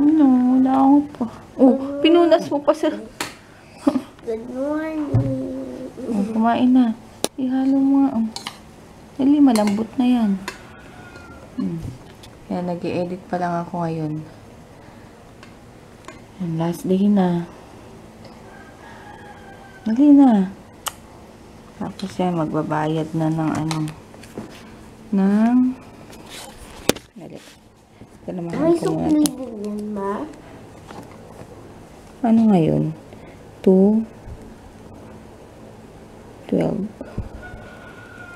Ano, wala ako pa. Oh, pinunas mo pa sa... Good morning. Oh, kumain na. Ihalo mo nga. Oh. Dali, malambot na yan. Kaya nag-i-edit pa lang ako ngayon. Yan, last day na. Dali na. Tapos yan, magbabayad na ng ano. Ng... Dali. Ito naman May ko muna sukli ito. din yan, ma? Ano ngayon? 2, 12,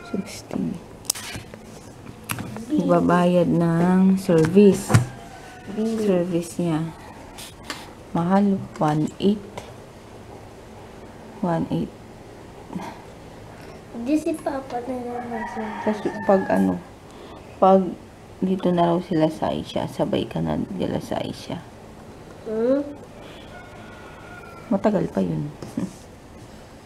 16. Magbabayad ng service. Service niya. Mahal. 1.8. 1.8. Hindi si Papa na naman sa... Kasi pag ano, pag dito na raw sila sa Asia, sabay ka na nila sa Asia. Matagal pa yun.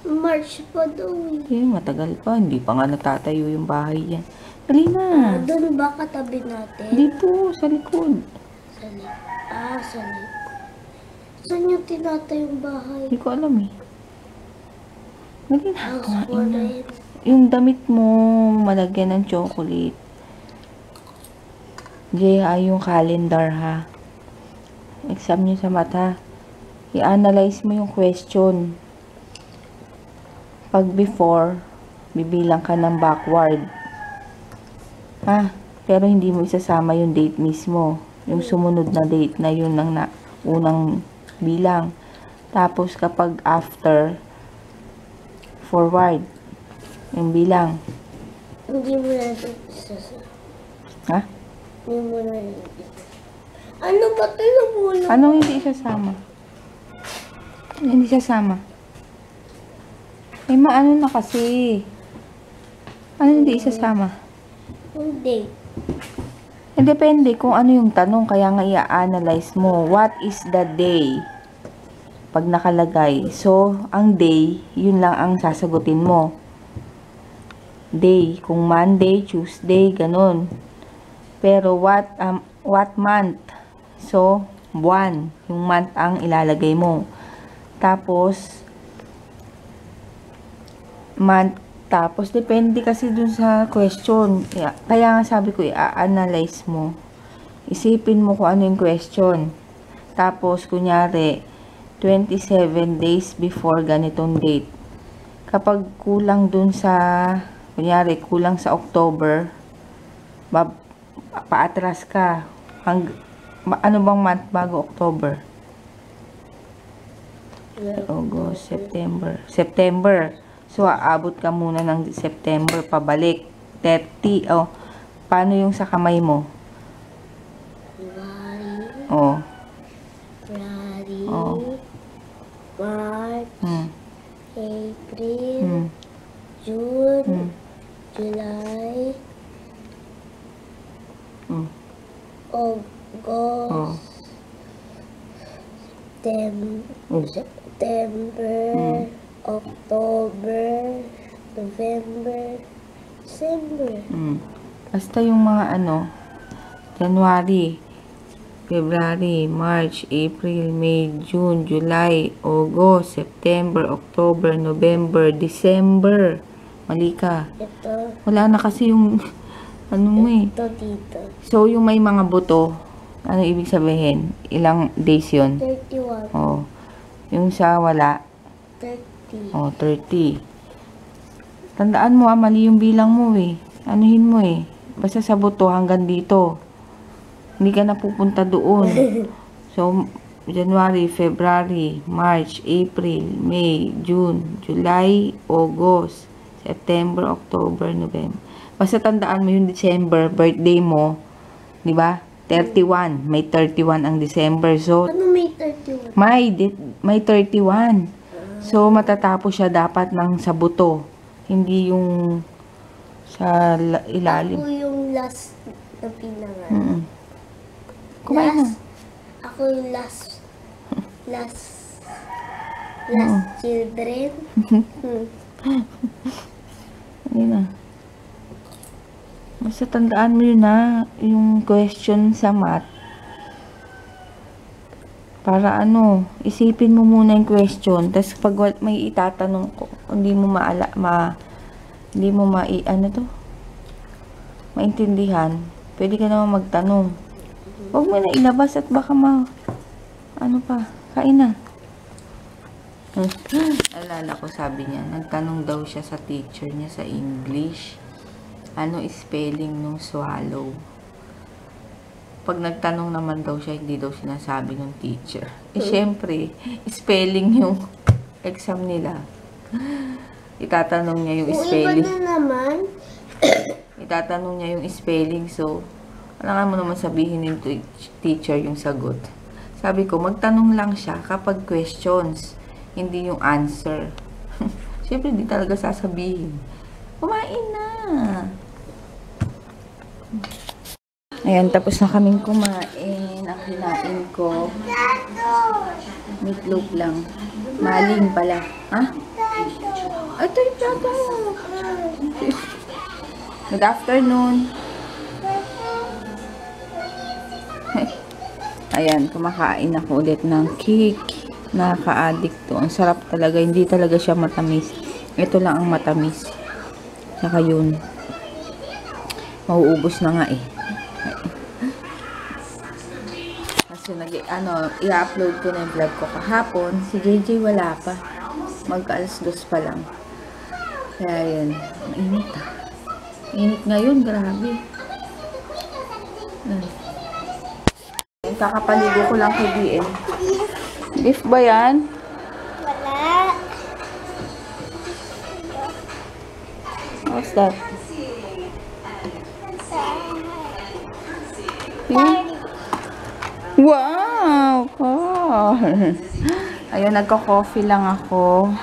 March pa daw eh. Matagal pa. Hindi pa nga natatayo yung bahay yan. Dali na. Doon ba katabi natin? Dito, sa likod. Sa likod. Sa likod. Saan yung tinatayong bahay? Hindi ko alam eh. Dali na. House Kumain for na. rent. Yung damit mo, malagyan ng chocolate. Yung calendar ha. Exam nyo sa mata. I-analyze mo yung question. Pag before, bibilang ka ng backward. Ha? Pero hindi mo isasama yung date mismo. Yung sumunod na date na yun ang unang bilang. Tapos kapag after, forward. Yung bilang. Hindi mo na isasama. Ha? Hindi mo na Ano ba tayo muna? Anong hindi isasama? Hindi isasama. Maano na kasi. Ano hindi isasama? Hindi. Depende kung ano yung tanong, kaya nga i-analyze mo. What is the day? Pag nakalagay. So, ang day, yun lang ang sasagutin mo. Day. Kung Monday, Tuesday, ganun. Pero what month? So, buwan. Yung month ang ilalagay mo. Tapos, month. Tapos, depende kasi dun sa question. Kaya nga sabi ko, i-analyze mo. Isipin mo kung ano yung question. Tapos, kunyari, 27 days before ganitong date. Kapag kulang dun sa, kunyari, kulang sa October, paatras ka. Ano bang month bago October? August, September. So, aabot ka muna ng September, pabalik. 30. Oh, paano yung sa kamay mo? February. Oh. February. Oh. March. April. Hmm. June. July. August. Oh. September. October, November, December. Basta yung mga ano, January, February, March, April, May, June, July, August, September, October, November, December. Mali ka. Ito. Wala na kasi yung ano mo eh. Ito dito. So, yung may mga buto, ano ibig sabihin? Ilang days yun? 31. Oh. Yung sa wala, 30. oh, 30. Tandaan mo, mali yung bilang mo eh. Anuhin mo eh. Basta sa buto hanggang dito. Hindi ka na pupunta doon. So, January, February, March, April, May, June, July, August, September, October, November. Basta tandaan mo yung December, birthday mo. Di ba? 31. May 31 ang December. So, Ano may 31? may 31. So, matatapos siya dapat ng sa buto. Hindi yung sa ilalim. Ako yung last na pinangalan. Kumain na. Ako yung last children. Hindi na. Basta tandaan mo yun na, yung question sa math. Para ano, isipin mo muna yung question. Tapos pag may itatanong ko, hindi mo hindi mo ano to? Maintindihan. Pwede ka naman magtanong. Huwag mo na ilabas at baka ano pa, kain na. Alala ko, sabi niya, nagtanong daw siya sa teacher niya sa English. Ano spelling nung swallow? Pag nagtanong naman daw siya, hindi daw sinasabi ng teacher. Syempre, spelling yung exam nila. Itatanong niya yung spelling. Iba na naman. Itatanong niya yung spelling. So, alangan mo naman sabihin ng teacher yung sagot. Sabi ko, magtanong lang siya kapag questions, hindi yung answer. Syempre, hindi talaga sasabihin. Kumain na! Ayan, tapos na kaming kumain. Ang kinain ko, meatloaf lang. Maling pala. Ha? Ito yung plato. Good afternoon. Ayan, kumakain ako ulit ng cake. Nakaka-addict to. Ang sarap talaga. Hindi talaga siya matamis. Ito lang ang matamis. Saka yun. Mauubos na nga eh. Kasi i-upload ko na yung vlog ko kahapon. Si JJ wala pa. Mag-alas-2 pa lang. Kaya yun. Mainit ah. Init ngayon. Grabe. Kakapaligo ko lang kay BM. Beef ba yan? Wala. What's that? Hmm? Wow! Ayun, nagko-coffee lang ako.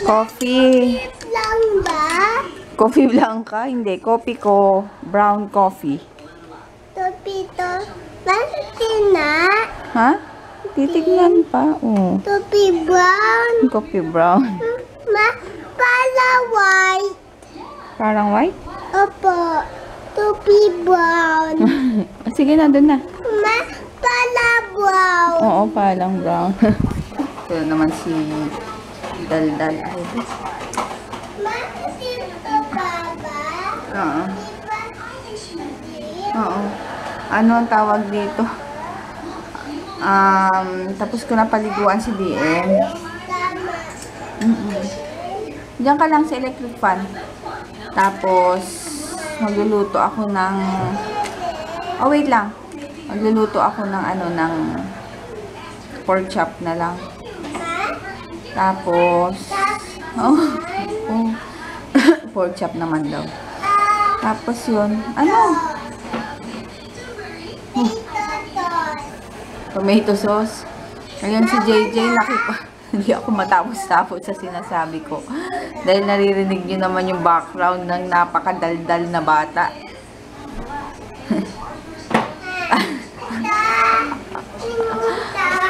Coffee. Lang ba? Coffee blanca? Hindi. Coffee ko. Brown coffee. Tupito. Bakit na? Ha? Titignan pa. Oh. Tupi brown. Coffee brown. Pala white. Parang white? Opo. Tupi brown. Sige na, dun na. Pala brown. Oo, palang brown. Ito naman si Daldal. Dito baba. Oo. Oo. Ano ang tawag dito? Tapos ko na paliguan si BM. Diyan ka lang sa electric fan. Tapos, magluluto ako ng... Oh, wait lang. Magluluto ako ng ng pork chop na lang. Tapos, pork chop naman daw. Tapos yun, tomato sauce. Ayan si JJ, hindi ako matapos-tapos sa sinasabi ko. Dahil naririnig nyo naman yung background ng napakadaldal na bata.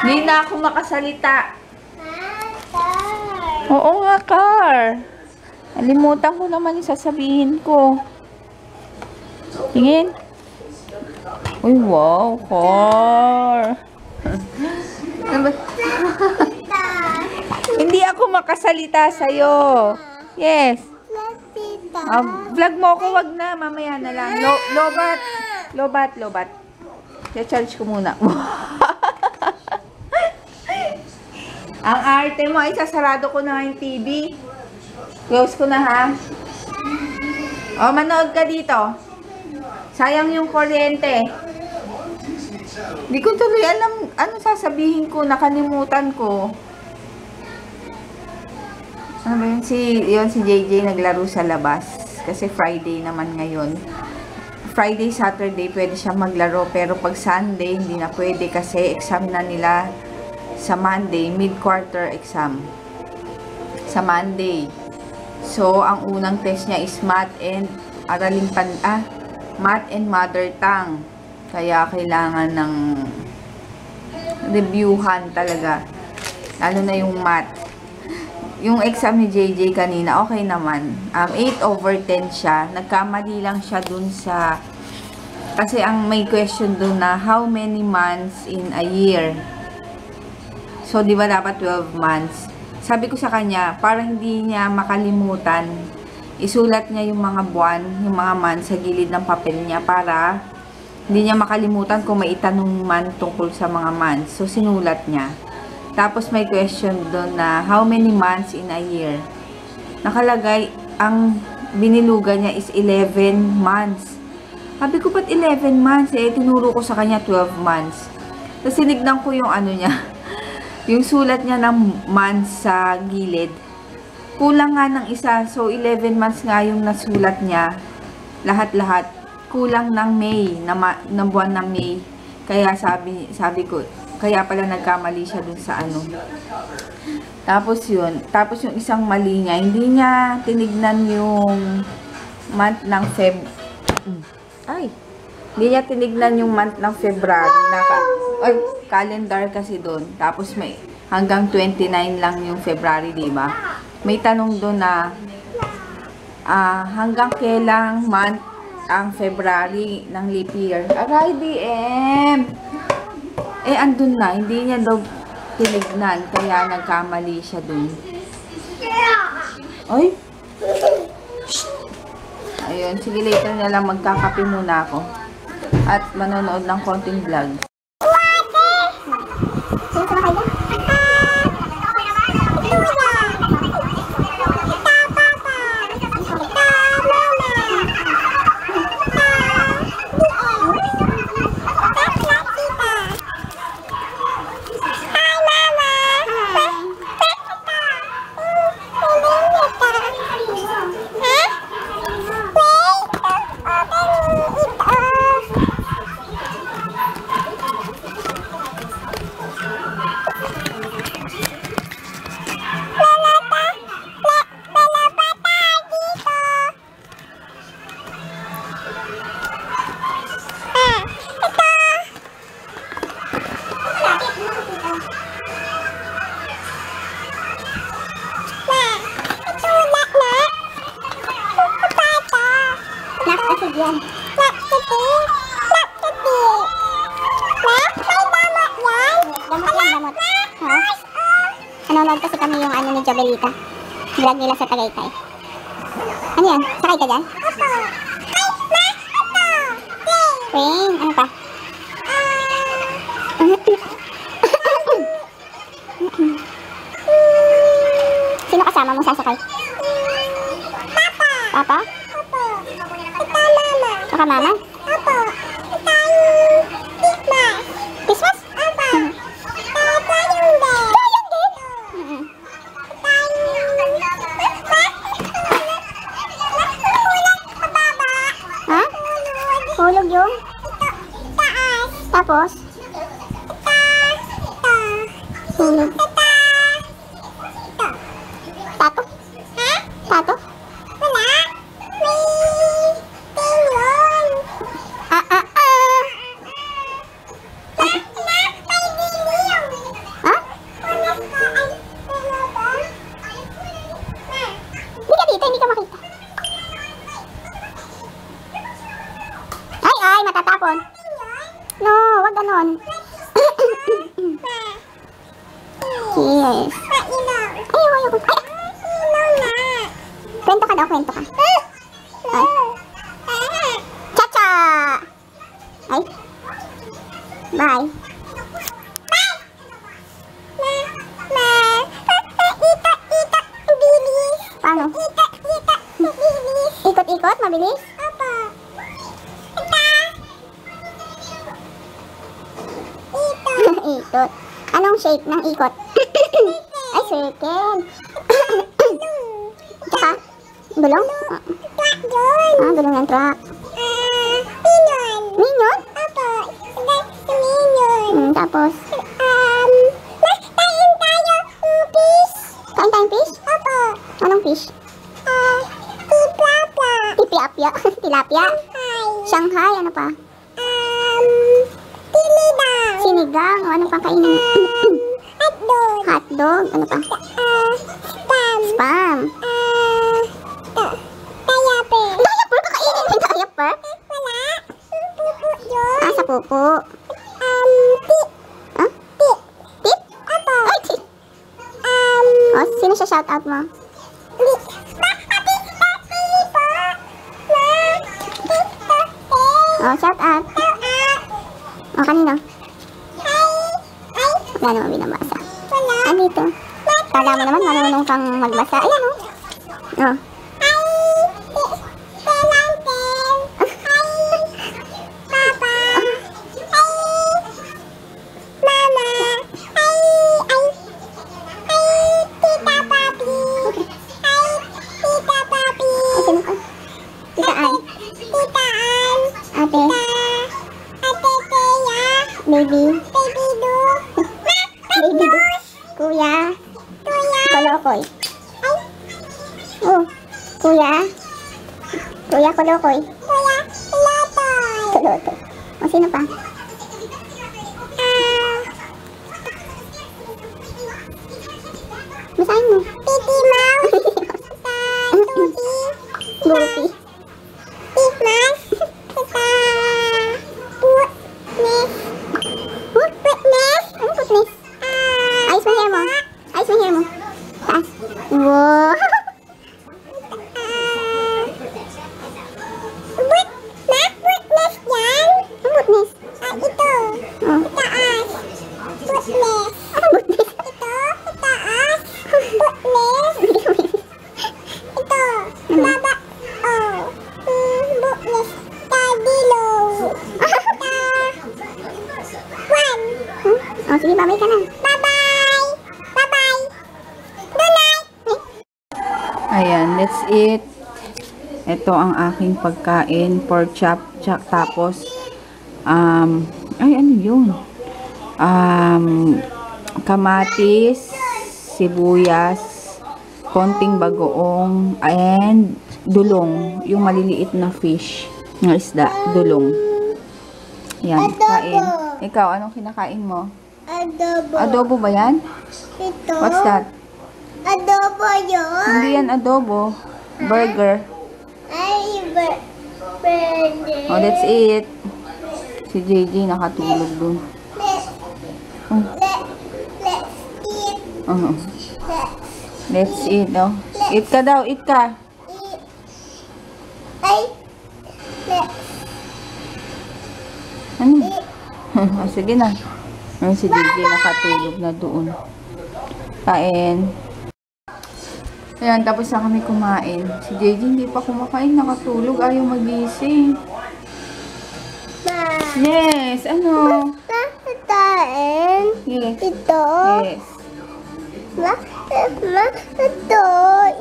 Hindi na ako makasalita. Oo nga, Car. Alimutan ko naman yung sasabihin ko. Tingin. Uy, wow, Car. Hindi ako makasalita sa'yo. Yes. Vlog mo ako, wag na. Mamaya na lang. Lobat. I-charge ko muna. Ang arte mo, isasarado ko na yung TV. Close ko na, ha? O, manood ka dito. Sayang yung kuryente. Hindi ko tuloy alam ano sasabihin ko. Nakalimutan ko. Ano ba yun? Si JJ naglaro sa labas. Kasi Friday naman ngayon. Friday, Saturday, pwede siya maglaro. Pero pag Sunday, hindi na pwede kasi exam na nila sa Monday, mid-quarter exam. Sa Monday. So, ang unang test niya is math and math and mother tongue. Kaya kailangan ng reviewhan talaga. Lalo na yung math. Yung exam ni JJ kanina, okay naman. 8/10 siya. Nagkamali lang siya dun sa Kasi ang may question doon na how many months in a year? So, di ba dapat 12 months? Sabi ko sa kanya, para hindi niya makalimutan, isulat niya yung mga buwan, yung mga months sa gilid ng papel niya para hindi niya makalimutan kung may itanong man tungkol sa mga months. So, sinulat niya. Tapos, may question doon na how many months in a year? Nakalagay, ang binilugan niya is 11 months. Sabi ko, ba't 11 months? Eh, tinuro ko sa kanya 12 months. Tapos, sinignan ko yung ano niya, yung sulat niya ng months sa gilid. Kulang nga ng isa. So, 11 months nga yung nasulat niya. Lahat-lahat. Kulang ng May, ng buwan ng May. Kaya sabi ko, kaya pala nagkamali siya dun sa ano. Tapos yun. Tapos yung isang mali niya, hindi niya tinignan yung month ng Hindi niya tinignan yung month ng February. Calendar kasi doon. Tapos may hanggang 29 lang yung February, di ba? May tanong doon na hanggang kailang month ang February ng leap year. Aray, DM! Eh, andun na. Hindi niya daw tinignan. Kaya nagkamali siya dun. Ay! Shh! Ayun. Sige, later na lang magkakape muna ako. At manonood ng konting vlog. Nanonood kasi kami yung ano ni Jobelita. Vlog nila sa Tagaytay. Ano yan? Sakay ka dyan? Opo. Rain. Ano pa? Sino kasama mo sasakay? Papa. Papa? Opo. Ito mama. Saka mama? Opo. Ito yung Christmas. Christmas? Opo. Ito yung day. Hulog yung? Taas. Tapos? Hulog. Tato? Ha? Tato? Wala. May tingon. Ha? Hindi ka dito, hindi ka makita. Ay, matatapon. No, wag ganon. Yes. Ayaw. Kwento ka daw, kwento ka. Ay. Cha-cha! Ay. Bye. Paano? Ikot-ikot, mabilis? Ikot. Anong shape ng ikot? Ay, circle. Tsaka? Gulong? Gulong ng truck. Minion? Tapos? Kain tayong fish? Anong fish? Tilapia. Tilapia? Shanghai, ano pa? Sinigang. O, ano pang kainin? Hotdog. Ano pa? Spam. Diaper. Diaper? Kakainin yung diaper? Wala. sa pupo. Tip. Ah? Tip. Tip? Ay, tip. Oh, sino siya shout out mo? Oh, shout out. Oh, kanino? Wala naman binabasa. Ah, dito. Kala mo naman, marunong kang magbasa. Ayan, oh. Oh. Baby. Baby do. Baby do. Kuya. Kolokoy. Oh. Kuya. Kuya Kolokoy. Kuya Kolotoy. O, sino pa? Basahin mo. Titi Mouse. Tuti. Goofy. Tikmas. Putness. Ayos mo hair mo. Ayos mo hair mo. Taas. Wow. Putness yan. Putness. Ito. Oh. Itaas. Putness. Ano putness? Ito. Itaas. Putness. Ito. Baba. Oh. Putness. Tadilow. Oh, sige, babay ka na. Bye-bye! Bye-bye! Good night! Ayan, that's it. Ito ang aking pagkain, pork chop, tapos, ay, ano yun? Kamatis, sibuyas, konting bagoong, and dulong, yung maliliit na fish, na isda, dulong. Yan, kain. Ikaw, anong kinakain mo? Adobo. Adobo ba yan? Ito. What's that? Adobo yun. Hindi yan adobo. Burger. Ay, pwede. Oh, that's it. Si JJ nakatulog dun. Let's eat. Let's eat, no? Eat ka daw, eat ka. Ay, let's Ano? Oh, sige na. Ayun, si JJ nakatulog na doon. Kain. Ayan, tapos na kami kumain. Si JJ hindi pa kumakain, nakatulog. Ayaw magising. Yes, ano? Tatain. Yes. Ito. Yes. Ito.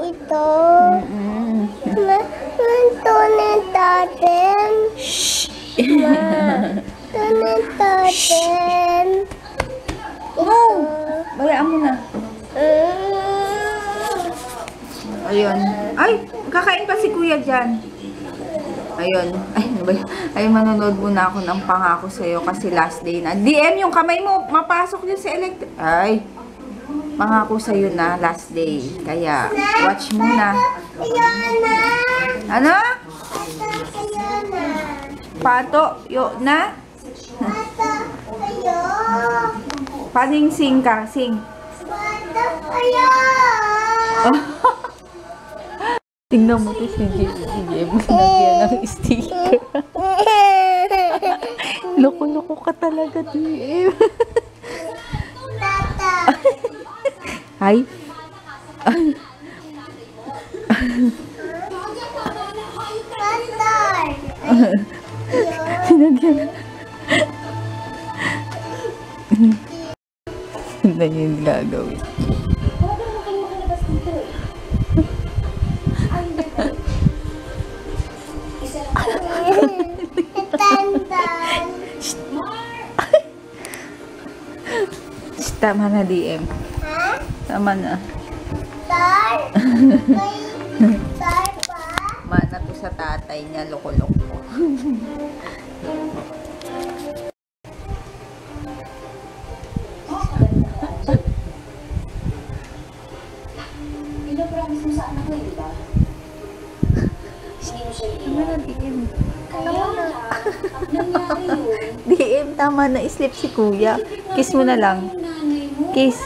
Ito. Ito na tatin. Ito na tatin. Wow! Bayaan mo na. Ayun. Ay, kakain pa si kuya dyan. Ayun. Ay, ano ba? Ay, manonood muna ako ng Pangako Sa'yo kasi last day na. DM yung kamay mo, mapasok din sa Ay, Pangako Sa'yo na, last day. Kaya, watch muna. Ano? Pato, yo na? Paano yung sing ka? Sing. Tingnan mo to si JM. Nagyan ng sticker. Loko-loko ka talaga, DM. Hi. Sinagyan. Hindi yung gagawin. Tama na, DM. Ha? Tama na. Star? May star pa? Mana to sa tatay niya, loko-loko. Pinopromise mo sa anak ko, di ba? Hindi mo siya Tama na, DM. Kaya nga, ang nangyari yun, Tama na, sleep si kuya. Kiss mo na lang. Kiss.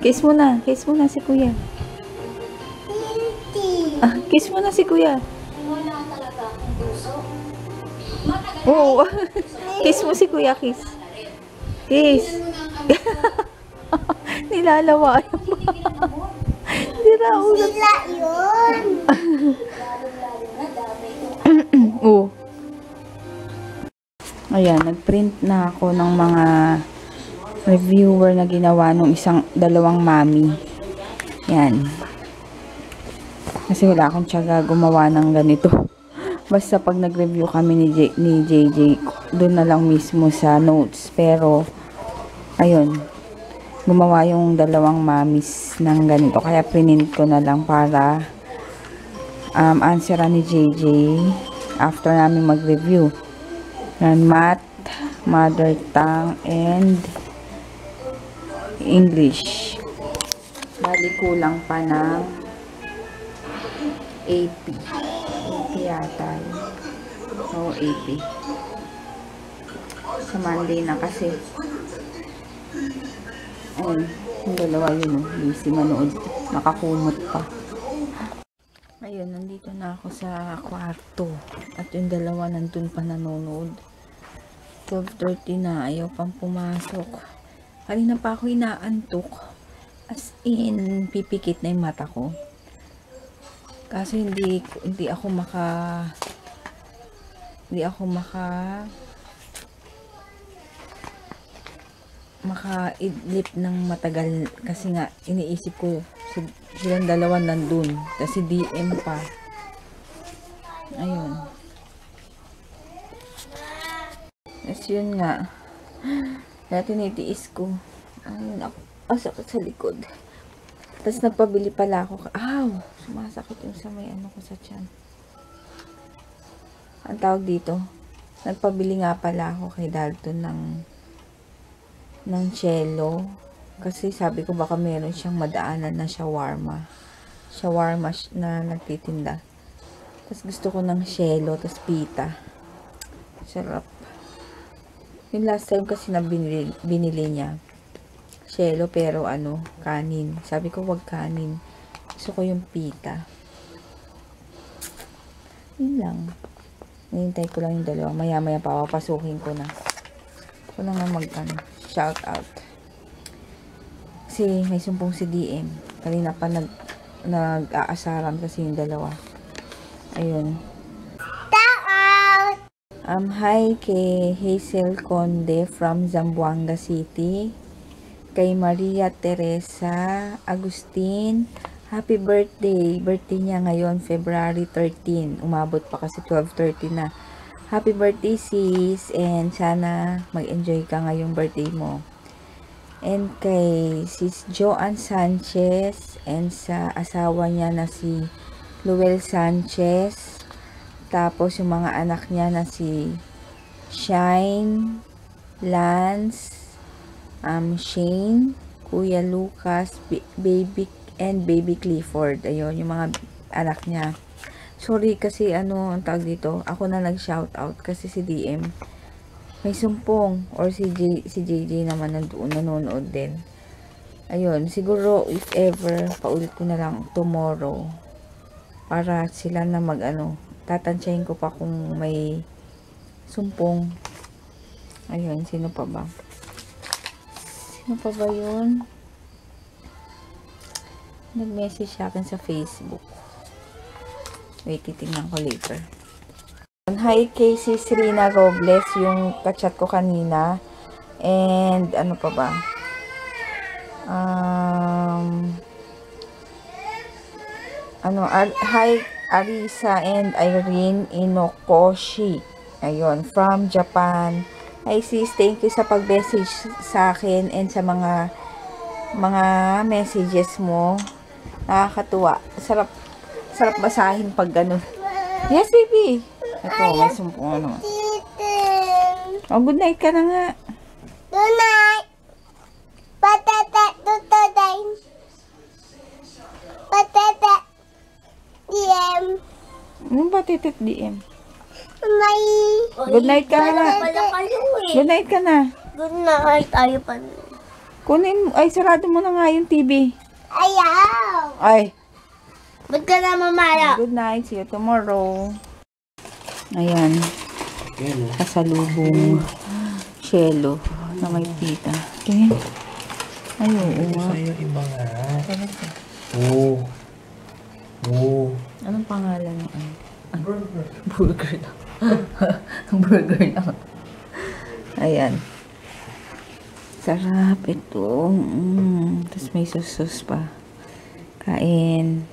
Kiss mo na si kuya. Kiss mo na si kuya. Oo. Kiss mo si kuya, kiss. Kiss. Nilalawa. Sira ulo. Sila yun. Oo. Ayan, nagprint na ako ng mga reviewer na ginawa nung dalawang mami. Yan. Kasi wala akong tiyaga gumawa ng ganito. Basta pag nag-review kami ni JJ, doon na lang mismo sa notes. Pero, ayun, gumawa yung dalawang mamis ng ganito. Kaya print ko na lang para answeran ni JJ after namin mag-review. Yan, math, mother tongue, and English. Bali kulang pa ng 80 yata yun. So, 80. Sa Monday na kasi. Ayun, yung dalawa yun. Busy manood. Nakakumot pa. Ayun, nandito na ako sa kwarto. At yung dalawa nandun pa nanonood. 12:30 na. Ayaw pang pumasok. Kanina pa ako inaantok. As in, pipikit na yung mata ko. Kasi hindi ako maka-idlip ng matagal kasi nga iniisip ko silang dalawa nandun kasi DM pa. Ayun. As yun nga. Kaya tinitiis ko. Ayun ako. Sakit sa likod. Tapos nagpabili pala ako. Sumasakit yung sa may ano ko sa tiyan. Ang tawag dito. Nagpabili nga pala ako kay Dalton ng cello. Kasi sabi ko baka meron siyang madaanan na shawarma. Shawarma na nagtitinda. Tapos gusto ko ng cello. Tapos pita. Sarap. Yung last time kasi na binili niya. Cello pero kanin. Sabi ko wag kanin. Gusto ko yung pita. Yun lang. Nihintay ko lang yung dalawa. Maya-maya papapasukin ko na. Ako na nga shout out. Kasi may sumpong si DM. Kanina pa nag-aasaran kasi yung dalawa. Ayun. Hi kay Hazel Conde from Zamboanga City. Kay Maria Teresa Agustin. Happy birthday. Birthday niya ngayon, February 13. Umabot pa kasi 12:30 na. Happy birthday sis. And sana mag-enjoy ka ngayong birthday mo. And kay sis Joanne Sanchez. And sa asawa niya na si Luel Sanchez. Tapos yung mga anak niya na si Shine, Lance, Shane, Kuya Lucas, Baby Clifford. Ayun, yung mga anak niya. Sorry kasi ang tawag dito, ako na nag-shoutout kasi si DM may sumpong or si JJ naman nandoon nanonood din. Ayun, siguro if ever paulit ko na lang tomorrow para sila na tatansyahin ko pa kung may sumpong. Ayun, sino pa ba? Ano pa ba yun? Nag-message sa akin sa Facebook. Wait, titignan ko later. Hi, Casey Serena Robles, yung kachat ko kanina. And, ano pa ba? Hi, Arisa and Irene Inokoshi. Ayun, from Japan. Hi sis, thank you sa pag-message sa akin and sa mga messages mo. Nakakatuwa. Sarap basahin pag ganun. Yes, baby. Ito, may sumpong naman. Good night ka na nga. Good night. Patata, tutodine. Patata, DM. Anong ba titit DM? Oh, Good night ka wala na. pala kayo eh. Good night ka na. Good night. Tayo pa. Kunin, ay, sarado mo na nga yung TV. Ayaw. Ay, Ba't ka na mamaya? good night. See you tomorrow. Ayan. Kasalubong Shelo na may tita. Okay. Ay, oo nga. Sa'yo iba nga. Oo. Oo. Anong pangalan mo? Burger. Burger lang. Burger lang. Ayan. Sarap ito. Tapos may sauce pa. Kain.